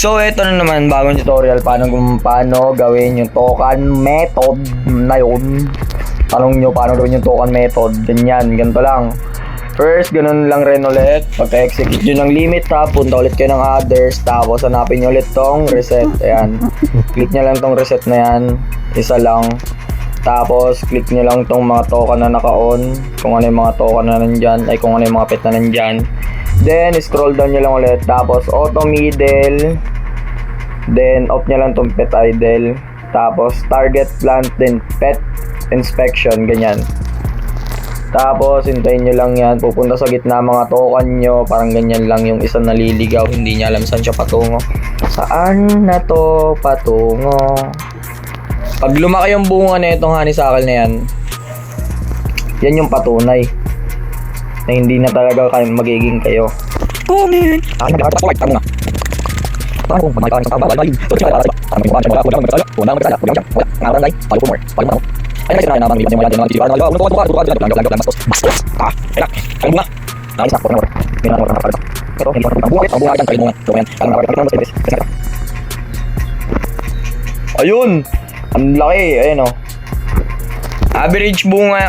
So, ito na naman, bagong tutorial paano gawin yung token method na yun. Tanong nyo paano gawin yung token method. Ganyan, ganito lang. First, ganun lang rin ulit. Pagka-execute nyo ng limit tab, punta ulit kayo ng others. Tapos, hanapin nyo ulit tong reset. Ayan. Click nyo lang tong reset na yan. Isa lang. Tapos, click nyo lang tong mga token na naka-on. Kung ano yung mga token na nandyan. Ay, kung ano yung mga pet na nandyan. Then, scroll down nyo lang ulit. Tapos, auto middle. Then, off nyo lang tong pet idle. Tapos, target plant. Then, pet inspection. Ganyan. Tapos, hintayin nyo lang yan. Pupunta sa gitna mga token nyo. Parang ganyan lang yung isang naliligaw. Hindi niya alam saan siya patungo. Saan na to patungo? Pag lumaki yung bunga na itong honeysuckle na yan, yan yung patunay na hindi na talaga kayo magiging kayo. Oh man! Akin na forward, tama nga. Paano kung magmahal ka ng tama, balibayin. So, siya para sa mga mukha siya, wala magkasala. Wala magkasala, wala siya, wala. Ngaran lang, palo po more, palo mo. Ay, kasi na mga mga mga tisipan na wala, uno bastos. Ah, ayun. Kaya bunga. Nice na, porno. Mina mo para. Ito, hindi mo bunga, ang bunga yan, kaya bunga. So, yan. Ano na mas kasi. Ayun. Ang laki, ayun oh. Average bunga,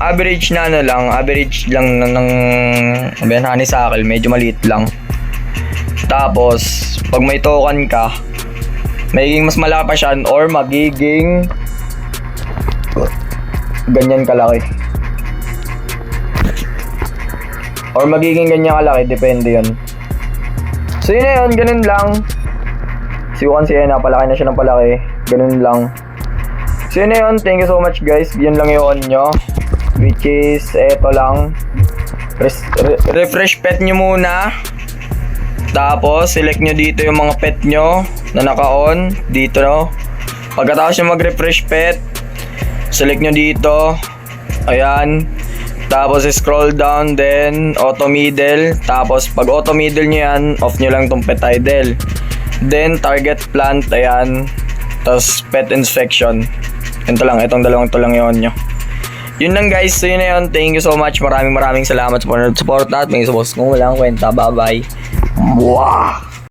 average na ano lang, average lang ng honeysuckle, medyo maliit lang. Tapos, pag may token ka, magiging mas malaki pa siya or magiging ganyan kalaki. Or magiging ganyan kalaki, depende yun. So yun na yun, ganun lang. So you can see, napalaki na siya ng palaki. Ganun lang. So yun na yun, thank you so much guys. Yun lang yung on nyo. Which is, eto lang. Refresh pet nyo muna. Tapos, select nyo dito yung mga pet nyo na naka-on. Dito no. Pagkatapos nyo mag-refresh pet, select nyo dito. Ayan. Tapos, scroll down, then auto middle. Tapos, pag auto middle nyo yan, off nyo lang tong pet idle. Then, target plant, ayan. Tapos, pet inspection. Ito lang, itong dalawang to lang yun nyo. Yun lang guys, so yun na yun. Thank you so much. Maraming salamat sa support at may support kung wala akong kwenta. Bye bye. Wow.